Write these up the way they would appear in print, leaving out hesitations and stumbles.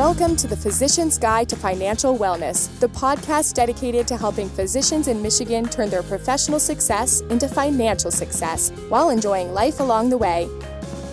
Welcome to the Physician's Guide to Financial Wellness, the podcast dedicated to helping physicians in Michigan turn their professional success into financial success while enjoying life along the way.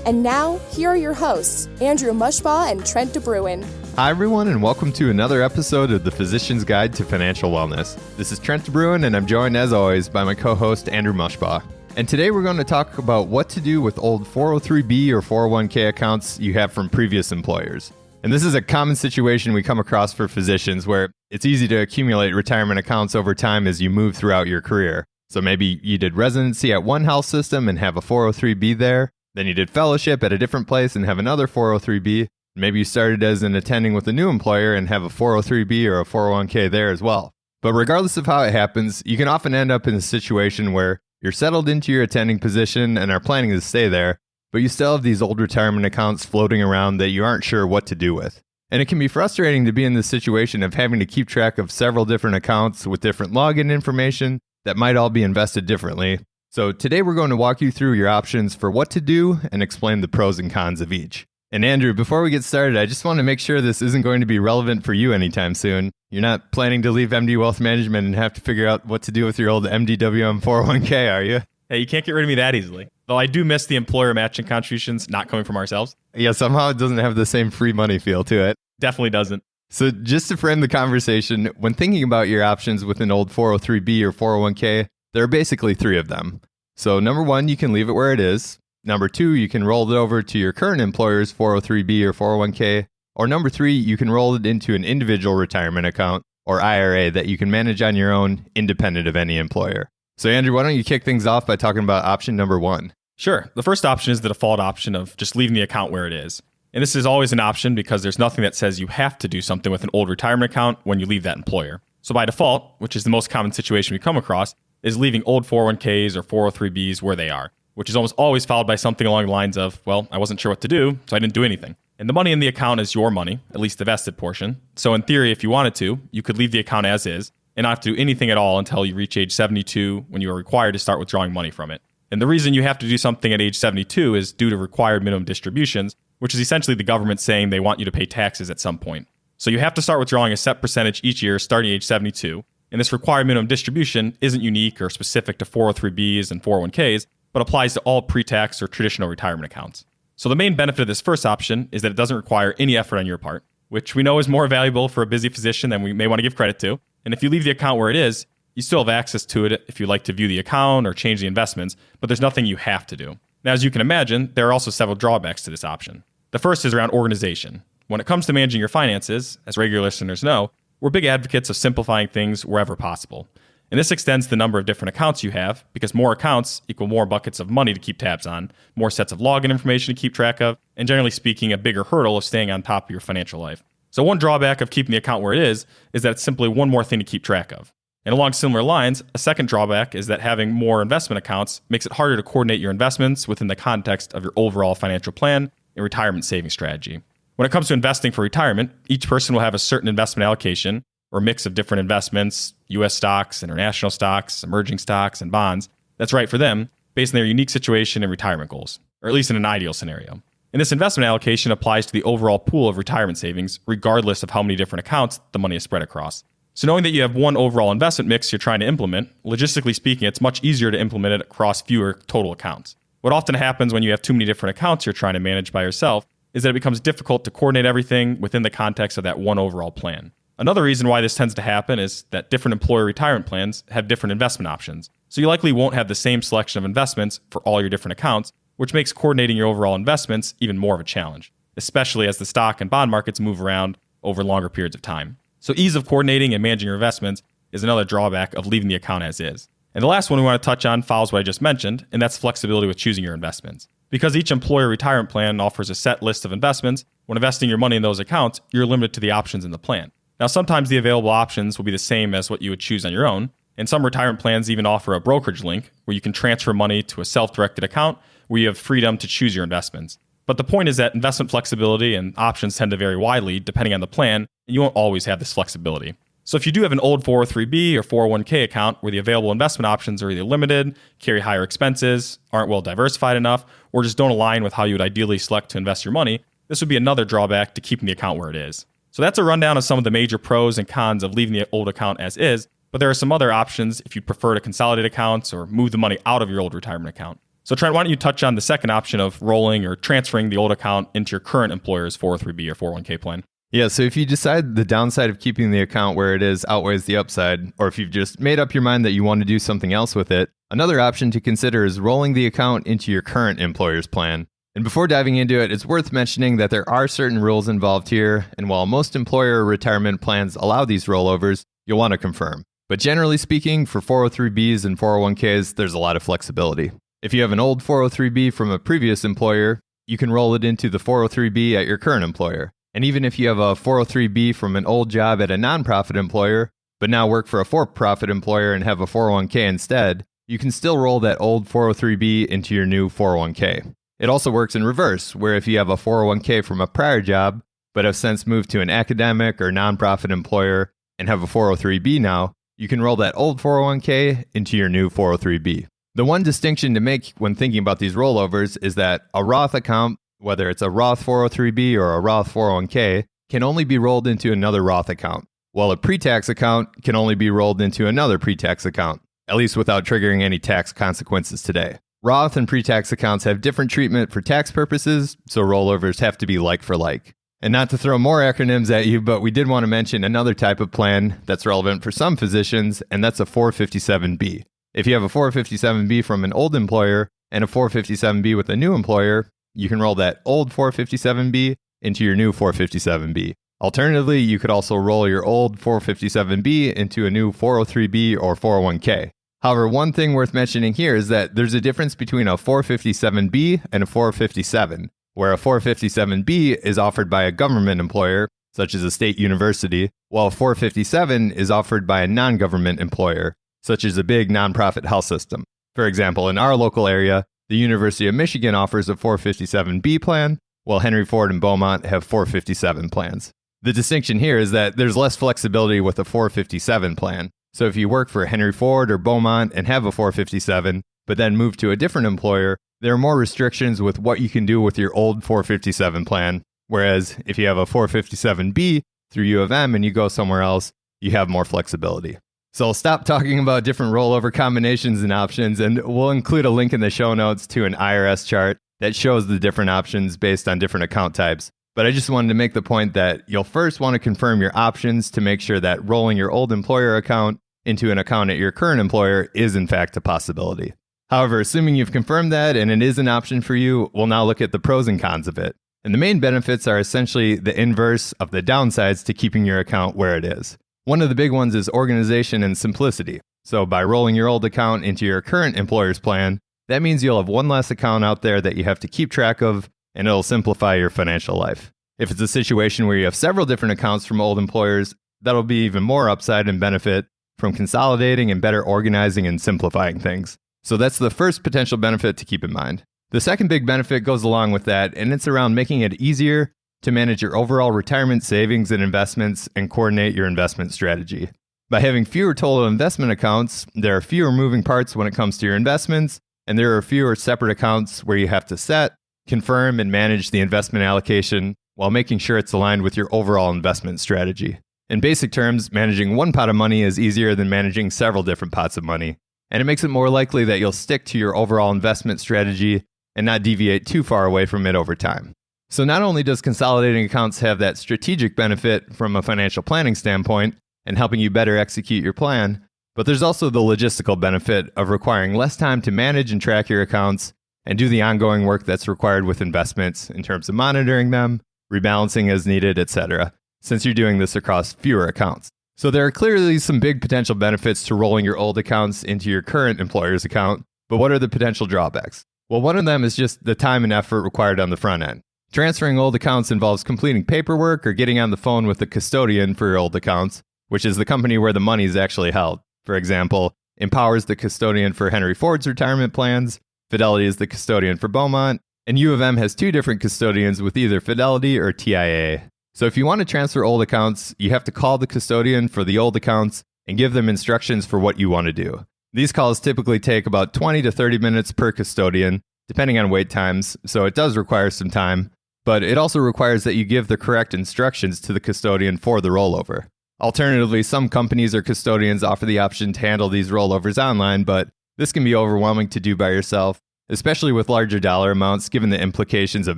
And now, here are your hosts, Andrew Mushbaugh and Trent DeBruin. Hi, everyone, and welcome to another episode of the Physician's Guide to Financial Wellness. This is Trent DeBruin, and I'm joined, as always, by my co-host, Andrew Mushbaugh. And today we're going to talk about what to do with old 403B or 401k accounts you have from previous employers. And this is a common situation we come across for physicians where it's easy to accumulate retirement accounts over time as you move throughout your career. So maybe you did residency at one health system and have a 403B there. Then you did fellowship at a different place and have another 403B. Maybe you started as an attending with a new employer and have a 403B or a 401k there as well. But regardless of how it happens, you can often end up in a situation where you're settled into your attending position and are planning to stay there, but you still have these old retirement accounts floating around that you aren't sure what to do with. And it can be frustrating to be in this situation of having to keep track of several different accounts with different login information that might all be invested differently. So today we're going to walk you through your options for what to do and explain the pros and cons of each. And Andrew, before we get started, I just want to make sure this isn't going to be relevant for you anytime soon. You're not planning to leave MD Wealth Management and have to figure out what to do with your old MDWM 401k, are you? Hey, you can't get rid of me that easily. Though I do miss the employer matching contributions not coming from ourselves. Yeah, somehow it doesn't have the same free money feel to it. Definitely doesn't. So just to frame the conversation, when thinking about your options with an old 403B or 401k, there are basically three of them. So number one, you can leave it where it is. Number two, you can roll it over to your current employer's 403B or 401k. Or number three, you can roll it into an individual retirement account or IRA that you can manage on your own, independent of any employer. So Andrew, why don't you kick things off by talking about option number one? Sure. The first option is the default option of just leaving the account where it is. And this is always an option because there's nothing that says you have to do something with an old retirement account when you leave that employer. So by default, which is the most common situation we come across, is leaving old 401ks or 403bs where they are, which is almost always followed by something along the lines of, well, I wasn't sure what to do, so I didn't do anything. And the money in the account is your money, at least the vested portion. So in theory, if you wanted to, you could leave the account as is and not have to do anything at all until you reach age 72 when you are required to start withdrawing money from it. And the reason you have to do something at age 72 is due to required minimum distributions, which is essentially the government saying they want you to pay taxes at some point. So you have to start withdrawing a set percentage each year starting age 72. And this required minimum distribution isn't unique or specific to 403bs and 401ks, but applies to all pre-tax or traditional retirement accounts. So the main benefit of this first option is that it doesn't require any effort on your part, which we know is more valuable for a busy physician than we may want to give credit to. And if you leave the account where it is, you still have access to it if you like to view the account or change the investments, but there's nothing you have to do. Now, as you can imagine, there are also several drawbacks to this option. The first is around organization. When it comes to managing your finances, as regular listeners know, we're big advocates of simplifying things wherever possible. And this extends the number of different accounts you have because more accounts equal more buckets of money to keep tabs on, more sets of login information to keep track of, and generally speaking, a bigger hurdle of staying on top of your financial life. So one drawback of keeping the account where it is that it's simply one more thing to keep track of. And along similar lines, a second drawback is that having more investment accounts makes it harder to coordinate your investments within the context of your overall financial plan and retirement saving strategy. When it comes to investing for retirement, each person will have a certain investment allocation or mix of different investments, U.S. stocks, international stocks, emerging stocks, and bonds that's right for them based on their unique situation and retirement goals, or at least in an ideal scenario. And this investment allocation applies to the overall pool of retirement savings, regardless of how many different accounts the money is spread across. So knowing that you have one overall investment mix you're trying to implement, logistically speaking, it's much easier to implement it across fewer total accounts. What often happens when you have too many different accounts you're trying to manage by yourself is that it becomes difficult to coordinate everything within the context of that one overall plan. Another reason why this tends to happen is that different employer retirement plans have different investment options. So you likely won't have the same selection of investments for all your different accounts, which makes coordinating your overall investments even more of a challenge, especially as the stock and bond markets move around over longer periods of time. So ease of coordinating and managing your investments is another drawback of leaving the account as is. And the last one we want to touch on follows what I just mentioned, and that's flexibility with choosing your investments. Because each employer retirement plan offers a set list of investments, when investing your money in those accounts, you're limited to the options in the plan. Now, sometimes the available options will be the same as what you would choose on your own, and some retirement plans even offer a brokerage link where you can transfer money to a self-directed account where you have freedom to choose your investments. But the point is that investment flexibility and options tend to vary widely depending on the plan, and you won't always have this flexibility. So if you do have an old 403B or 401k account where the available investment options are either limited, carry higher expenses, aren't well diversified enough, or just don't align with how you would ideally select to invest your money, this would be another drawback to keeping the account where it is. So that's a rundown of some of the major pros and cons of leaving the old account as is, but there are some other options if you prefer to consolidate accounts or move the money out of your old retirement account. So Trent, why don't you touch on the second option of rolling or transferring the old account into your current employer's 403b or 401k plan? Yeah, so if you decide the downside of keeping the account where it is outweighs the upside, or if you've just made up your mind that you want to do something else with it, another option to consider is rolling the account into your current employer's plan. And before diving into it, it's worth mentioning that there are certain rules involved here, and while most employer retirement plans allow these rollovers, you'll want to confirm. But generally speaking, for 403bs and 401ks, there's a lot of flexibility. If you have an old 403b from a previous employer, you can roll it into the 403b at your current employer. And even if you have a 403b from an old job at a nonprofit employer, but now work for a for-profit employer and have a 401k instead, you can still roll that old 403b into your new 401k. It also works in reverse, where if you have a 401k from a prior job, but have since moved to an academic or nonprofit employer and have a 403b now, you can roll that old 401k into your new 403b. The one distinction to make when thinking about these rollovers is that a Roth account, whether it's a Roth 403b or a Roth 401k, can only be rolled into another Roth account, while a pre-tax account can only be rolled into another pre-tax account, at least without triggering any tax consequences today. Roth and pre-tax accounts have different treatment for tax purposes, so rollovers have to be like for like. And not to throw more acronyms at you, but we did want to mention another type of plan that's relevant for some physicians, and that's a 457B. If you have a 457B from an old employer and a 457B with a new employer, you can roll that old 457B into your new 457B. Alternatively, you could also roll your old 457B into a new 403B or 401k. However, one thing worth mentioning here is that there's a difference between a 457B and a 457, where a 457B is offered by a government employer, such as a state university, while a 457 is offered by a non-government employer, such as a big nonprofit health system. For example, in our local area, the University of Michigan offers a 457B plan, while Henry Ford and Beaumont have 457 plans. The distinction here is that there's less flexibility with a 457 plan. So if you work for Henry Ford or Beaumont and have a 457, but then move to a different employer, there are more restrictions with what you can do with your old 457 plan. Whereas if you have a 457B through U of M and you go somewhere else, you have more flexibility. So I'll stop talking about different rollover combinations and options, and we'll include a link in the show notes to an IRS chart that shows the different options based on different account types. But I just wanted to make the point that you'll first want to confirm your options to make sure that rolling your old employer account into an account at your current employer is in fact a possibility. However, assuming you've confirmed that and it is an option for you, we'll now look at the pros and cons of it. And the main benefits are essentially the inverse of the downsides to keeping your account where it is. One of the big ones is organization and simplicity. So by rolling your old account into your current employer's plan, that means you'll have one less account out there that you have to keep track of, and it'll simplify your financial life. If it's a situation where you have several different accounts from old employers, that'll be even more upside and benefit from consolidating and better organizing and simplifying things. So that's the first potential benefit to keep in mind. The second big benefit goes along with that, and it's around making it easier to manage your overall retirement savings and investments and coordinate your investment strategy. By having fewer total investment accounts, there are fewer moving parts when it comes to your investments, and there are fewer separate accounts where you have to set, confirm, and manage the investment allocation while making sure it's aligned with your overall investment strategy. In basic terms, managing one pot of money is easier than managing several different pots of money, and it makes it more likely that you'll stick to your overall investment strategy and not deviate too far away from it over time. So not only does consolidating accounts have that strategic benefit from a financial planning standpoint and helping you better execute your plan, but there's also the logistical benefit of requiring less time to manage and track your accounts and do the ongoing work that's required with investments in terms of monitoring them, rebalancing as needed, etc., since you're doing this across fewer accounts. So there are clearly some big potential benefits to rolling your old accounts into your current employer's account, but what are the potential drawbacks? Well, one of them is just the time and effort required on the front end. Transferring old accounts involves completing paperwork or getting on the phone with the custodian for your old accounts, which is the company where the money is actually held. For example, Empower is the custodian for Henry Ford's retirement plans, Fidelity is the custodian for Beaumont, and U of M has two different custodians with either Fidelity or TIA. So if you want to transfer old accounts, you have to call the custodian for the old accounts and give them instructions for what you want to do. These calls typically take about 20 to 30 minutes per custodian, depending on wait times, so it does require some time. but it also requires that you give the correct instructions to the custodian for the rollover. Alternatively, some companies or custodians offer the option to handle these rollovers online, but this can be overwhelming to do by yourself, especially with larger dollar amounts given the implications of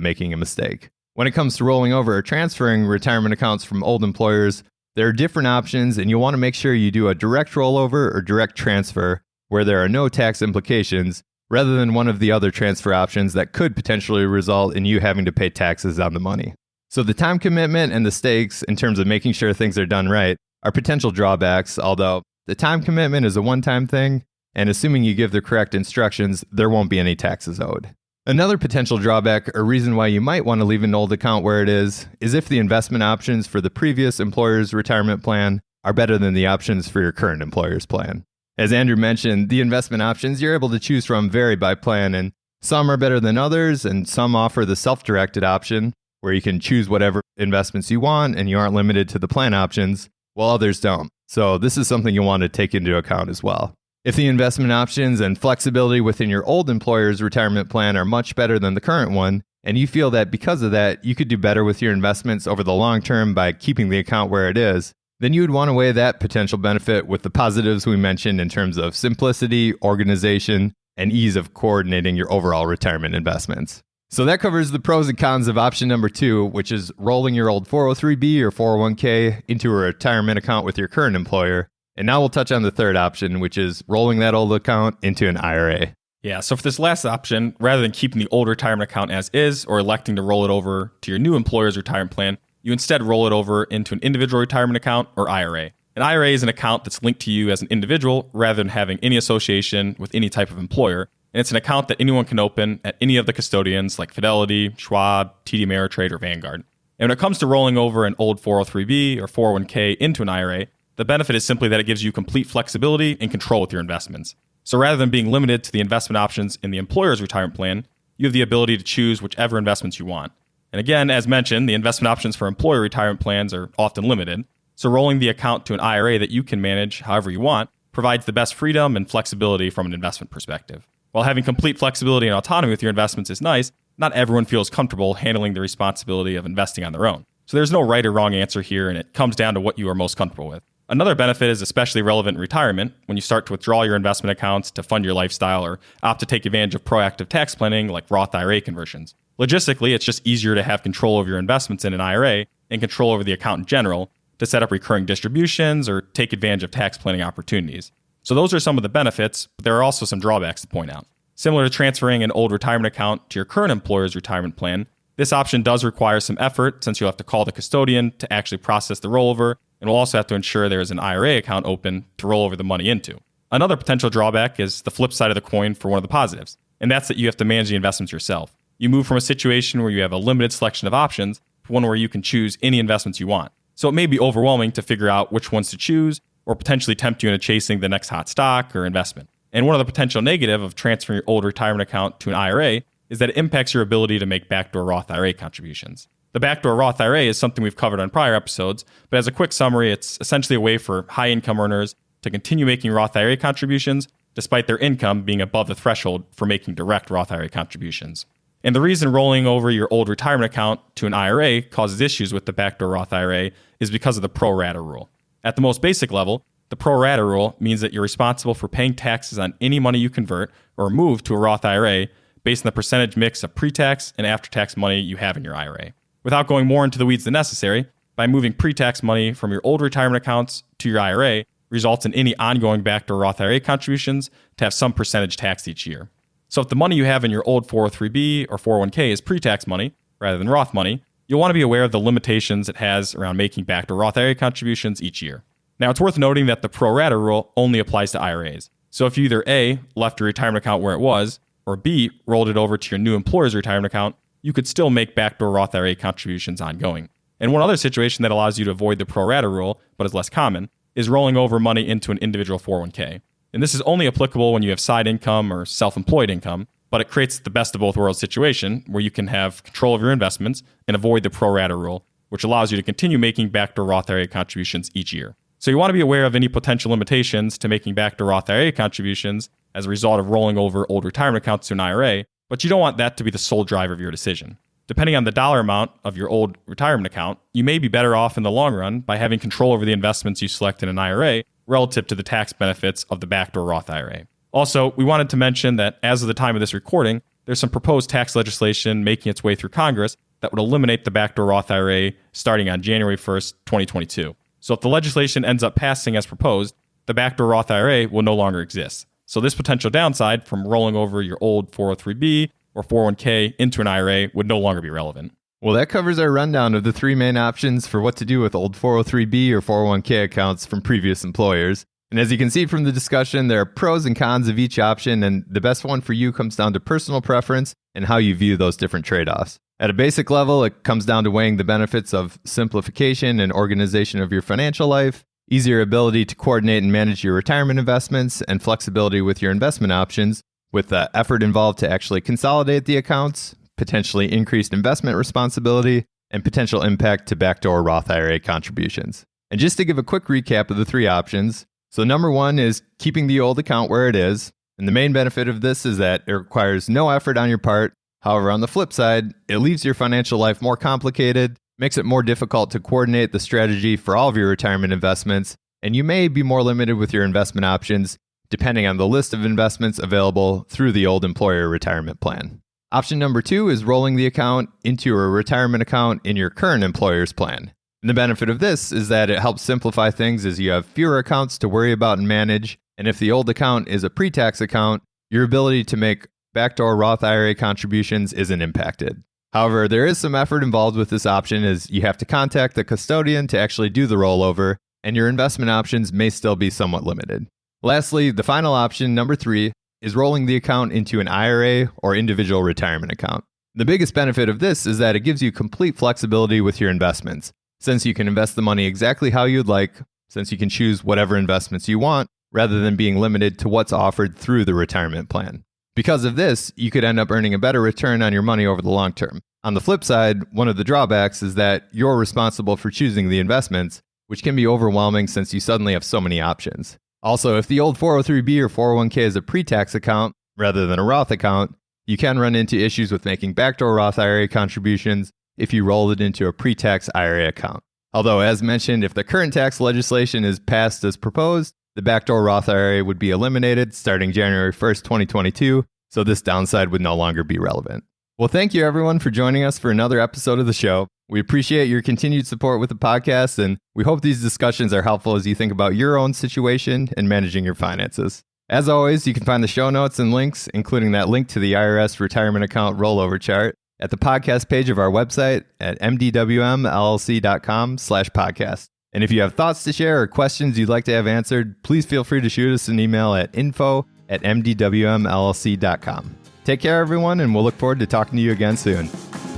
making a mistake. When it comes to rolling over or transferring retirement accounts from old employers, there are different options, and you'll want to make sure you do a direct rollover or direct transfer where there are no tax implications, rather than one of the other transfer options that could potentially result in you having to pay taxes on the money. So the time commitment and the stakes in terms of making sure things are done right are potential drawbacks, although the time commitment is a one-time thing, and assuming you give the correct instructions, there won't be any taxes owed. Another potential drawback or reason why you might want to leave an old account where it is if the investment options for the previous employer's retirement plan are better than the options for your current employer's plan. As Andrew mentioned, the investment options you're able to choose from vary by plan, and some are better than others, and some offer the self-directed option, where you can choose whatever investments you want and you aren't limited to the plan options, while others don't. So this is something you'll want to take into account as well. If the investment options and flexibility within your old employer's retirement plan are much better than the current one, and you feel that because of that, you could do better with your investments over the long term by keeping the account where it is, then you would want to weigh that potential benefit with the positives we mentioned in terms of simplicity, organization, and ease of coordinating your overall retirement investments. So that covers the pros and cons of option number 2, which is rolling your old 403b or 401k into a retirement account with your current employer. And now we'll touch on the third option, which is rolling that old account into an IRA. Yeah, so for this last option, rather than keeping the old retirement account as is or electing to roll it over to your new employer's retirement plan, you instead roll it over into an individual retirement account or IRA. An IRA is an account that's linked to you as an individual rather than having any association with any type of employer. And it's an account that anyone can open at any of the custodians like Fidelity, Schwab, TD Ameritrade, or Vanguard. And when it comes to rolling over an old 403b or 401k into an IRA, the benefit is simply that it gives you complete flexibility and control with your investments. So rather than being limited to the investment options in the employer's retirement plan, you have the ability to choose whichever investments you want. And again, as mentioned, the investment options for employer retirement plans are often limited. So rolling the account to an IRA that you can manage however you want provides the best freedom and flexibility from an investment perspective. While having complete flexibility and autonomy with your investments is nice, not everyone feels comfortable handling the responsibility of investing on their own. So there's no right or wrong answer here, and it comes down to what you are most comfortable with. Another benefit is especially relevant in retirement when you start to withdraw your investment accounts to fund your lifestyle or opt to take advantage of proactive tax planning like Roth IRA conversions. Logistically, it's just easier to have control over your investments in an IRA and control over the account in general to set up recurring distributions or take advantage of tax planning opportunities. So those are some of the benefits, but there are also some drawbacks to point out. Similar to transferring an old retirement account to your current employer's retirement plan, this option does require some effort since you'll have to call the custodian to actually process the rollover, and we'll also have to ensure there is an IRA account open to roll over the money into. Another potential drawback is the flip side of the coin for one of the positives, and that's that you have to manage the investments yourself. You move from a situation where you have a limited selection of options to one where you can choose any investments you want. So it may be overwhelming to figure out which ones to choose or potentially tempt you into chasing the next hot stock or investment. And one of the potential negative of transferring your old retirement account to an IRA is that it impacts your ability to make backdoor Roth IRA contributions. The backdoor Roth IRA is something we've covered on prior episodes, but as a quick summary, it's essentially a way for high-income earners to continue making Roth IRA contributions despite their income being above the threshold for making direct Roth IRA contributions. And the reason rolling over your old retirement account to an IRA causes issues with the backdoor Roth IRA is because of the pro rata rule. At the most basic level, the pro rata rule means that you're responsible for paying taxes on any money you convert or move to a Roth IRA based on the percentage mix of pre-tax and after-tax money you have in your IRA. Without going more into the weeds than necessary, by moving pre-tax money from your old retirement accounts to your IRA results in any ongoing backdoor Roth IRA contributions to have some percentage taxed each year. So if the money you have in your old 403b or 401k is pre-tax money rather than Roth money, you'll want to be aware of the limitations it has around making backdoor Roth IRA contributions each year. Now, it's worth noting that the pro rata rule only applies to IRAs. So if you either A, left your retirement account where it was, or B, rolled it over to your new employer's retirement account, you could still make backdoor Roth IRA contributions ongoing. And one other situation that allows you to avoid the pro rata rule, but is less common, is rolling over money into an individual 401k. And this is only applicable when you have side income or self-employed income, but it creates the best of both worlds situation where you can have control of your investments and avoid the pro rata rule, which allows you to continue making backdoor Roth IRA contributions each year. So you want to be aware of any potential limitations to making backdoor Roth IRA contributions as a result of rolling over old retirement accounts to an IRA, but you don't want that to be the sole driver of your decision. Depending on the dollar amount of your old retirement account, you may be better off in the long run by having control over the investments you select in an IRA relative to the tax benefits of the backdoor Roth IRA. Also, we wanted to mention that as of the time of this recording, there's some proposed tax legislation making its way through Congress that would eliminate the backdoor Roth IRA starting on January 1st, 2022. So if the legislation ends up passing as proposed, the backdoor Roth IRA will no longer exist. So this potential downside from rolling over your old 403b or 401k into an IRA would no longer be relevant. Well, that covers our rundown of the three main options for what to do with old 403b or 401k accounts from previous employers. And as you can see from the discussion, there are pros and cons of each option, and the best one for you comes down to personal preference and how you view those different trade-offs. At a basic level, it comes down to weighing the benefits of simplification and organization of your financial life, easier ability to coordinate and manage your retirement investments, and flexibility with your investment options, with the effort involved to actually consolidate the accounts, potentially increased investment responsibility, and potential impact to backdoor Roth IRA contributions. And just to give a quick recap of the three options, so number one is keeping the old account where it is, and the main benefit of this is that it requires no effort on your part. However, on the flip side, it leaves your financial life more complicated, makes it more difficult to coordinate the strategy for all of your retirement investments, and you may be more limited with your investment options depending on the list of investments available through the old employer retirement plan. Option number two is rolling the account into a retirement account in your current employer's plan. And the benefit of this is that it helps simplify things as you have fewer accounts to worry about and manage, and if the old account is a pre-tax account, your ability to make backdoor Roth IRA contributions isn't impacted. However, there is some effort involved with this option as you have to contact the custodian to actually do the rollover, and your investment options may still be somewhat limited. Lastly, the final option, number three, is rolling the account into an IRA or individual retirement account. The biggest benefit of this is that it gives you complete flexibility with your investments, since you can invest the money exactly how you'd like, since you can choose whatever investments you want, rather than being limited to what's offered through the retirement plan. Because of this, you could end up earning a better return on your money over the long term. On the flip side, one of the drawbacks is that you're responsible for choosing the investments, which can be overwhelming since you suddenly have so many options. Also, if the old 403b or 401k is a pre-tax account rather than a Roth account, you can run into issues with making backdoor Roth IRA contributions if you roll it into a pre-tax IRA account. Although, as mentioned, if the current tax legislation is passed as proposed, the backdoor Roth IRA would be eliminated starting January 1st, 2022, so this downside would no longer be relevant. Well, thank you everyone for joining us for another episode of the show. We appreciate your continued support with the podcast, and we hope these discussions are helpful as you think about your own situation and managing your finances. As always, you can find the show notes and links, including that link to the IRS retirement account rollover chart, at the podcast page of our website at mdwmllc.com/podcast. And if you have thoughts to share or questions you'd like to have answered, please feel free to shoot us an email at info@mdwmllc.com. Take care, everyone, and we'll look forward to talking to you again soon.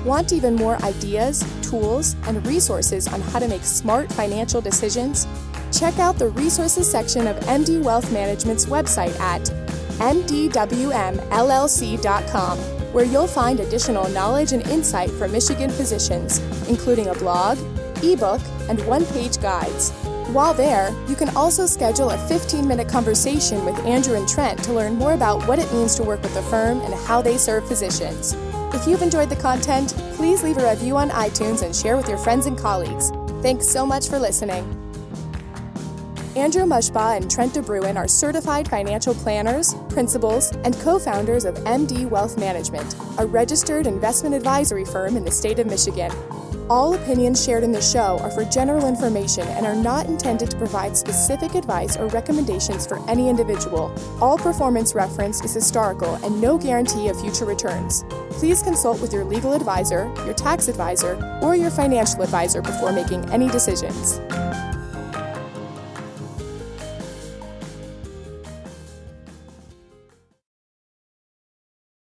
Want even more ideas, tools, and resources on how to make smart financial decisions? Check out the resources section of MD Wealth Management's website at mdwmllc.com, where you'll find additional knowledge and insight from Michigan physicians, including a blog, ebook, and one-page guides. While there, you can also schedule a 15-minute conversation with Andrew and Trent to learn more about what it means to work with the firm and how they serve physicians. If you've enjoyed the content, please leave a review on iTunes and share with your friends and colleagues. Thanks so much for listening. Andrew Mushbaugh and Trent DeBruin are certified financial planners, principals, and co-founders of MD Wealth Management, a registered investment advisory firm in the state of Michigan. All opinions shared in the show are for general information and are not intended to provide specific advice or recommendations for any individual. All performance referenced is historical and no guarantee of future returns. Please consult with your legal advisor, your tax advisor, or your financial advisor before making any decisions.